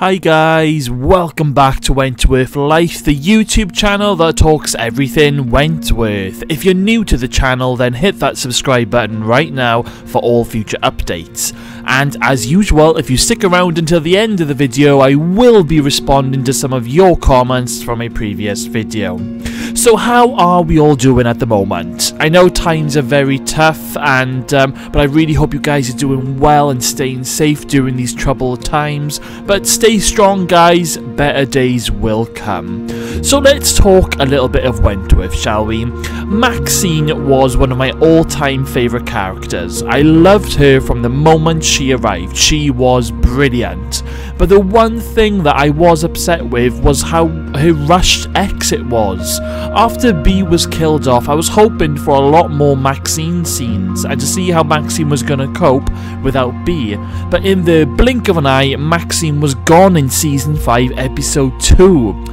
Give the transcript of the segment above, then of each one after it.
Hi guys, welcome back to Wentworth Life, the YouTube channel that talks everything Wentworth. If you're new to the channel, then hit that subscribe button right now for all future updates. And as usual, if you stick around until the end of the video, I will be responding to some of your comments from a previous video. So how are we all doing at the moment? I know times are very tough, but I really hope you guys are doing well and staying safe during these troubled times. But stay strong guys, better days will come. So let's talk a little bit of Wentworth, shall we? Maxine was one of my all-time favourite characters. I loved her from the moment she arrived. She was brilliant. But the one thing that I was upset with was how her rushed exit was. After B was killed off, I was hoping for a lot more Maxine scenes and to see how Maxine was going to cope without B. But in the blink of an eye, Maxine was gone in Season 5, Episode 2.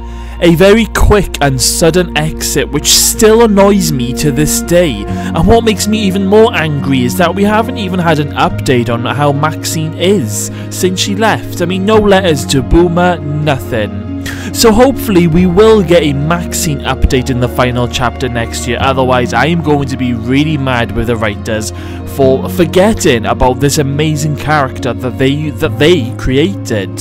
A very quick and sudden exit which still annoys me to this day. And what makes me even more angry is that we haven't even had an update on how Maxine is since she left. I mean, no letters to Boomer, nothing. So hopefully we will get a Maxine update in the final chapter next year, otherwise I am going to be really mad with the writers for forgetting about this amazing character that they created.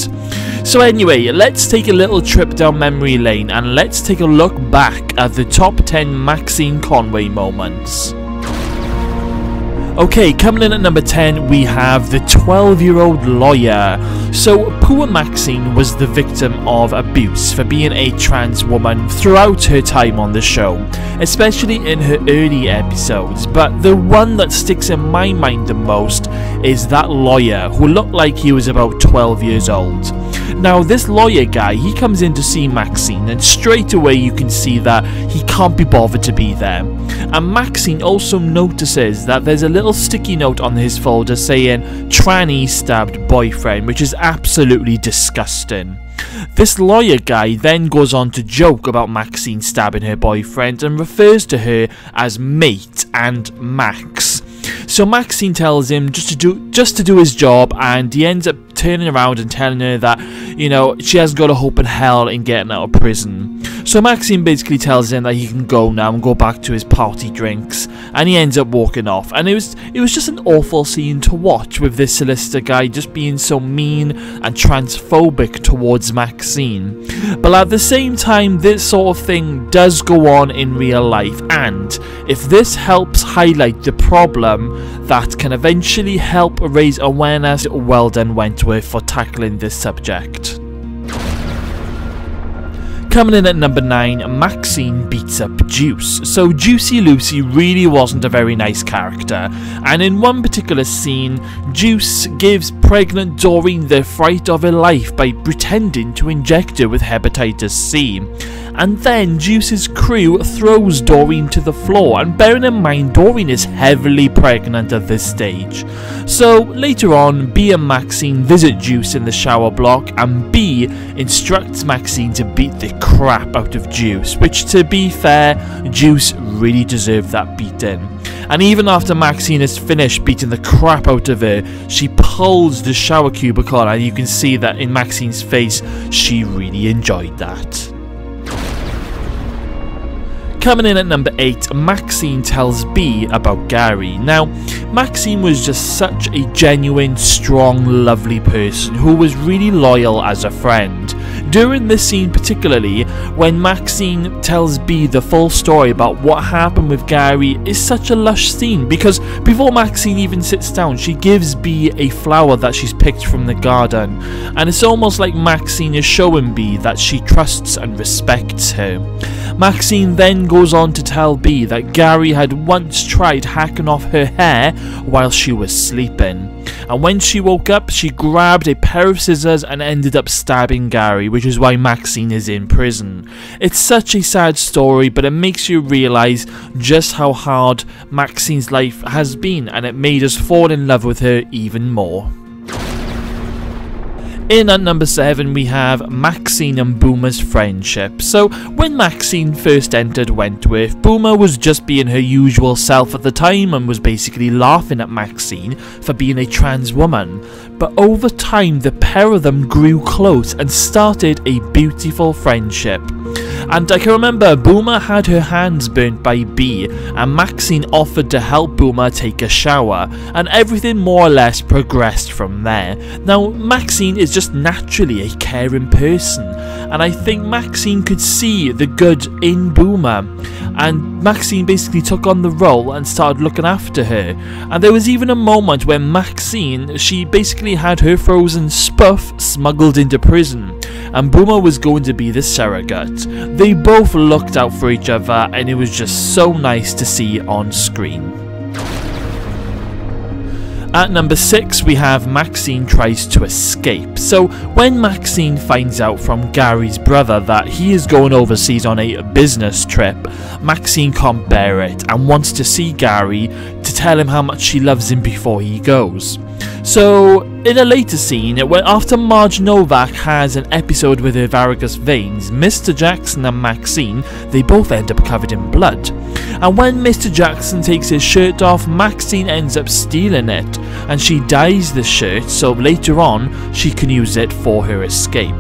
So anyway, let's take a little trip down memory lane and let's take a look back at the top 10 Maxine Conway moments. Okay, coming in at number 10, we have the 12-year-old lawyer. So, poor Maxine was the victim of abuse for being a trans woman throughout her time on the show, especially in her early episodes, but the one that sticks in my mind the most is that lawyer who looked like he was about 12 years old. Now, this lawyer guy, he comes in to see Maxine, and straight away you can see that he can't be bothered to be there. And Maxine also notices that there's a little sticky note on his folder saying tranny stabbed boyfriend, which is absolutely disgusting. This lawyer guy then goes on to joke about Maxine stabbing her boyfriend and refers to her as mate and Max. So Maxine tells him just to do his job, and he ends up turning around and telling her that, you know, she hasn't got a hope in hell in getting out of prison. So Maxine basically tells him that he can go now and go back to his party drinks, and he ends up walking off. And it was just an awful scene to watch, with this solicitor guy just being so mean and transphobic towards Maxine. But at the same time, this sort of thing does go on in real life, and if this helps highlight the problem, that can eventually help raise awareness, well done Wentworth for tackling this subject. Coming in at number 9, Maxine beats up Juice. So Juicy Lucy really wasn't a very nice character, and in one particular scene, Juice gives pregnant Doreen the fright of her life by pretending to inject her with hepatitis C. And then Juice's crew throws Doreen to the floor, and bearing in mind Doreen is heavily pregnant at this stage. So later on, B and Maxine visit Juice in the shower block, and B instructs Maxine to beat the crap out of Juice, which, to be fair, Juice really deserved that beating. And even after Maxine is finished beating the crap out of her, she pulls the shower cubicle, and you can see that in Maxine's face, she really enjoyed that. Coming in at number 8, Maxine tells B about Gary. Now, Maxine was just such a genuine, strong, lovely person who was really loyal as a friend. During this scene particularly, when Maxine tells B the full story about what happened with Gary, is such a lush scene, because before Maxine even sits down, she gives B a flower that she's picked from the garden, and it's almost like Maxine is showing B that she trusts and respects her. Maxine then goes on to tell B that Gary had once tried hacking off her hair while she was sleeping, and when she woke up she grabbed a pair of scissors and ended up stabbing Gary, which is why Maxine is in prison. It's such a sad story, but it makes you realise just how hard Maxine's life has been, and it made us fall in love with her even more. In at number 7 we have Maxine and Boomer's friendship. So when Maxine first entered Wentworth, Boomer was just being her usual self at the time and was basically laughing at Maxine for being a trans woman. But over time the pair of them grew close and started a beautiful friendship. And I can remember Boomer had her hands burnt by Bee, and Maxine offered to help Boomer take a shower, and everything more or less progressed from there. Now Maxine is just naturally a caring person, and I think Maxine could see the good in Boomer, and Maxine basically took on the role and started looking after her. And there was even a moment when Maxine, she basically had her frozen Spuff smuggled into prison, and Boomer was going to be the surrogate. They both looked out for each other, and it was just so nice to see on screen. At number 6 we have Maxine tries to escape. So when Maxine finds out from Gary's brother that he is going overseas on a business trip, Maxine can't bear it and wants to see Gary to tell him how much she loves him before he goes. So in a later scene, after Marge Novak has an episode with her varicose veins, Mr. Jackson and Maxine, they both end up covered in blood. And when Mr. Jackson takes his shirt off, Maxine ends up stealing it, and she dyes the shirt so later on she can use it for her escape.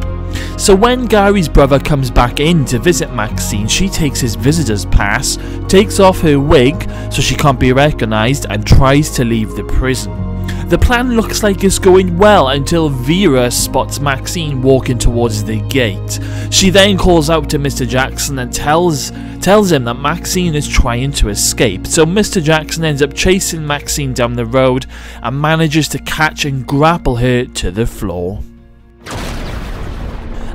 So when Gary's brother comes back in to visit Maxine, she takes his visitor's pass, takes off her wig so she can't be recognised, and tries to leave the prison. The plan looks like it's going well until Vera spots Maxine walking towards the gate. She then calls out to Mr. Jackson and tells him that Maxine is trying to escape. So Mr. Jackson ends up chasing Maxine down the road and manages to catch and grapple her to the floor.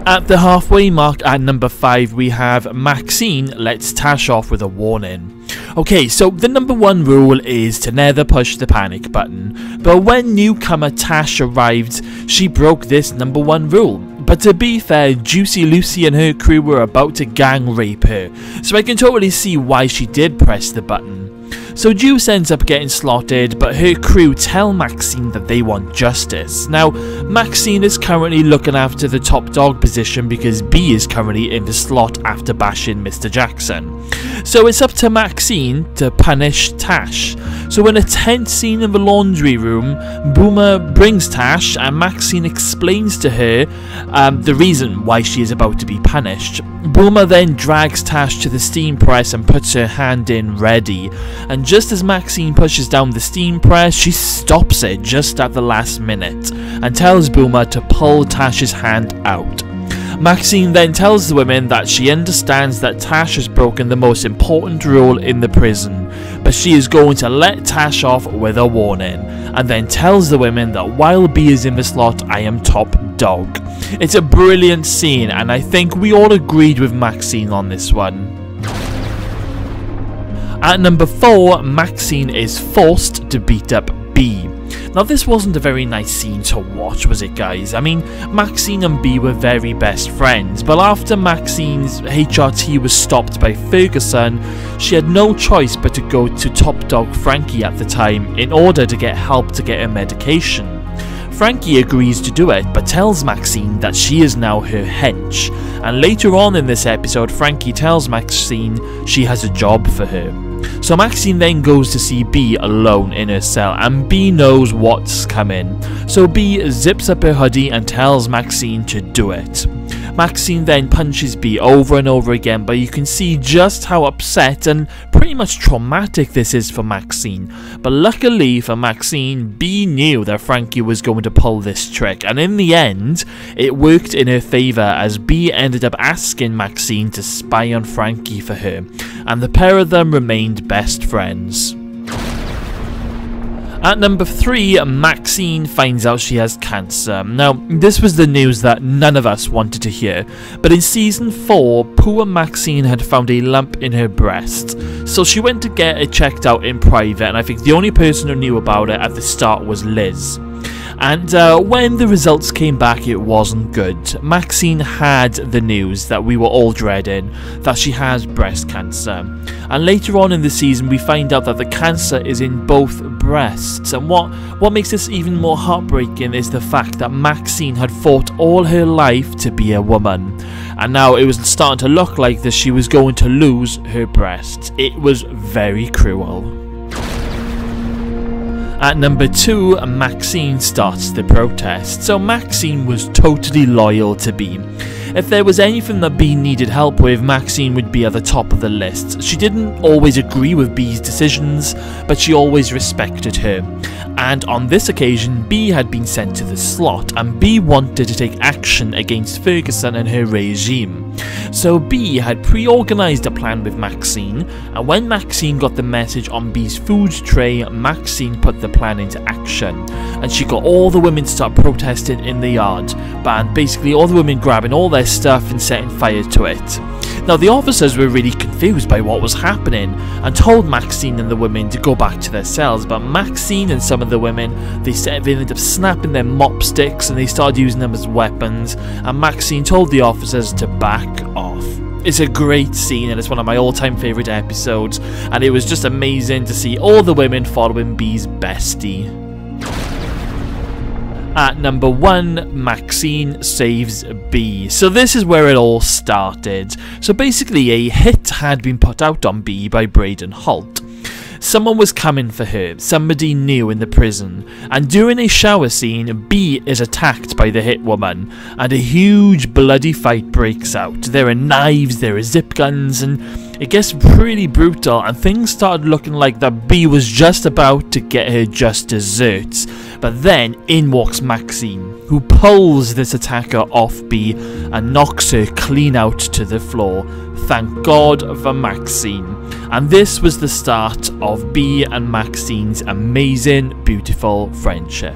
At the halfway mark at number 5 we have Maxine lets Tash off with a warning. Okay, so the number 1 rule is to never push the panic button, but when newcomer Tash arrived, she broke this number 1 rule. But to be fair, Juicy Lucy and her crew were about to gang rape her, so I can totally see why she did press the button. So Juice ends up getting slaughtered, but her crew tell Maxine that they want justice. Now, Maxine is currently looking after the top dog position because Bee is currently in the slot after bashing Mr. Jackson. So it's up to Maxine to punish Tash. So in a tense scene in the laundry room, Boomer brings Tash and Maxine explains to her the reason why she is about to be punished. Boomer then drags Tash to the steam press and puts her hand in ready, and just as Maxine pushes down the steam press, she stops it just at the last minute and tells Boomer to pull Tash's hand out. Maxine then tells the women that she understands that Tash has broken the most important rule in the prison, but she is going to let Tash off with a warning, and then tells the women that while Bee is in the slot, I am top dog. It's a brilliant scene, and I think we all agreed with Maxine on this one. At number 4, Maxine is forced to beat up Bee. Now this wasn't a very nice scene to watch, was it guys? I mean, Maxine and Bee were very best friends, but after Maxine's HRT was stopped by Ferguson, she had no choice but to go to top dog Frankie at the time in order to get help to get her medication. Frankie agrees to do it, but tells Maxine that she is now her hench, and later on in this episode Frankie tells Maxine she has a job for her. So Maxine then goes to see Bee alone in her cell, and Bee knows what's coming. So Bee zips up her hoodie and tells Maxine to do it. Maxine then punches Bee over and over again, but you can see just how upset and pretty much traumatic this is for Maxine. But luckily for Maxine, Bee knew that Frankie was going to pull this trick, and in the end, it worked in her favour as Bee ended up asking Maxine to spy on Frankie for her, and the pair of them remained best friends. At number 3, Maxine finds out she has cancer. Now, this was the news that none of us wanted to hear, but in season 4, poor Maxine had found a lump in her breast, so she went to get it checked out in private, and I think the only person who knew about it at the start was Liz. And when the results came back, it wasn't good. Maxine had the news that we were all dreading, that she has breast cancer. And later on in the season, we find out that the cancer is in both breasts. And what makes this even more heartbreaking is the fact that Maxine had fought all her life to be a woman. And now it was starting to look like that she was going to lose her breasts. It was very cruel. At number 2, Maxine starts the protest. So Maxine was totally loyal to B. If there was anything that B needed help with, Maxine would be at the top of the list. She didn't always agree with B's decisions, but she always respected her. And on this occasion, B had been sent to the slot, and B wanted to take action against Ferguson and her regime. So B had pre-organised a plan with Maxine, and when Maxine got the message on B's food tray, Maxine put the plan into action. And she got all the women to start protesting in the yard, and basically all the women grabbing all their stuff and setting fire to it. Now the officers were really confused by what was happening and told Maxine and the women to go back to their cells, but Maxine and some of the women, they ended up snapping their mop sticks and they started using them as weapons, and Maxine told the officers to back off. It's a great scene and it's one of my all-time favourite episodes, and it was just amazing to see all the women following B's bestie. At number 1, Maxine saves B. So this is where it all started. So basically a hit had been put out on B by Braden Holt. Someone was coming for her, somebody new in the prison, and during a shower scene, B is attacked by the hit woman, and a huge bloody fight breaks out. There are knives, there are zip guns, and it gets pretty brutal, and things started looking like that B was just about to get her just desserts. But then in walks Maxine, who pulls this attacker off B and knocks her clean out to the floor. Thank God for Maxine. And this was the start of B and Maxine's amazing, beautiful friendship.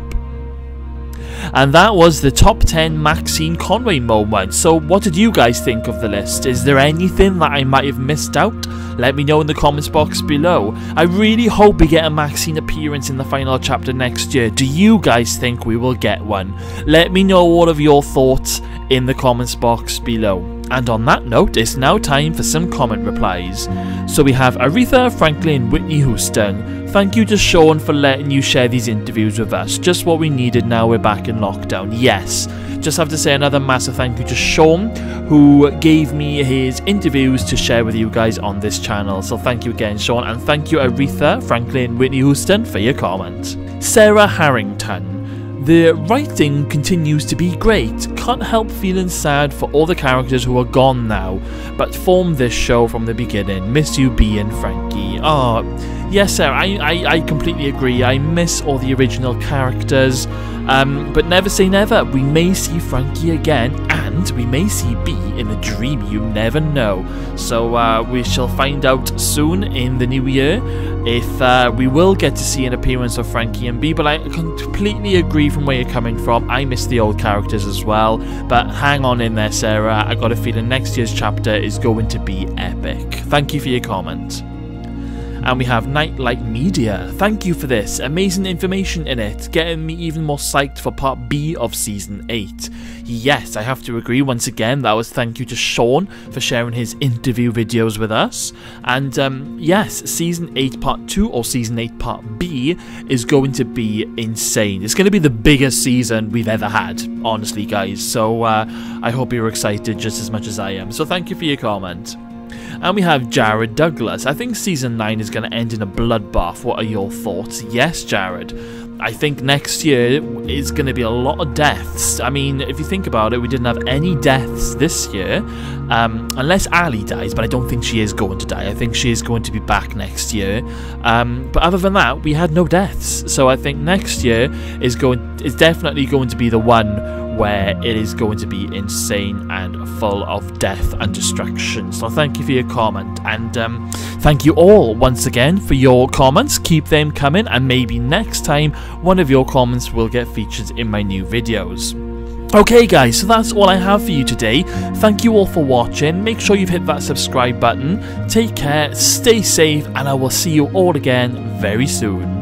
And that was the top 10 Maxine Conway moments. So what did you guys think of the list? Is there anything that I might have missed out? Let me know in the comments box below. I really hope we get a Maxine appearance in the final chapter next year. Do you guys think we will get one? Let me know all of your thoughts in the comments box below. And on that note, it's now time for some comment replies. So we have Aretha, Franklin, Whitney Houston. Thank you to Sean for letting you share these interviews with us. Just what we needed now we're back in lockdown. Yes. Just have to say another massive thank you to Sean, who gave me his interviews to share with you guys on this channel. So thank you again, Sean. And thank you, Aretha, Franklin, Whitney Houston, for your comment. Sarah Harrington. The writing continues to be great. Can't help feeling sad for all the characters who are gone now, but formed this show from the beginning. Miss you, B and Frankie. Oh, yes, sir, I completely agree. I miss all the original characters, but never say never. We may see Frankie again, and we may see B in a dream. You never know. So we shall find out soon in the new year if we will get to see an appearance of Frankie and B, but I completely agree from where you're coming from. I miss the old characters as well, but hang on in there, Sarah. I got a feeling next year's chapter is going to be epic. Thank you for your comment. And we have Nightlight Media. Thank you for this. Amazing information in it, getting me even more psyched for part B of Season 8. Yes, I have to agree once again. That was thank you to Sean for sharing his interview videos with us. And yes, Season 8 Part 2 or Season 8 Part B is going to be insane. It's going to be the biggest season we've ever had, honestly, guys. So I hope you're excited just as much as I am. So thank you for your comment. And we have Jared Douglas. I think Season 9 is going to end in a bloodbath. What are your thoughts? Yes, Jared. I think next year is going to be a lot of deaths. I mean, if you think about it, we didn't have any deaths this year. Unless Ali dies, but I don't think she is going to die. I think she is going to be back next year. But other than that, we had no deaths. So I think next year is definitely going to be the one where it is going to be insane and full of death and destruction. So thank you for your comment, and thank you all once again for your comments. Keep them coming, and maybe next time one of your comments will get featured in my new videos. Okay guys, so that's all I have for you today. Thank you all for watching. Make sure you've hit that subscribe button. Take care, stay safe, and I will see you all again very soon.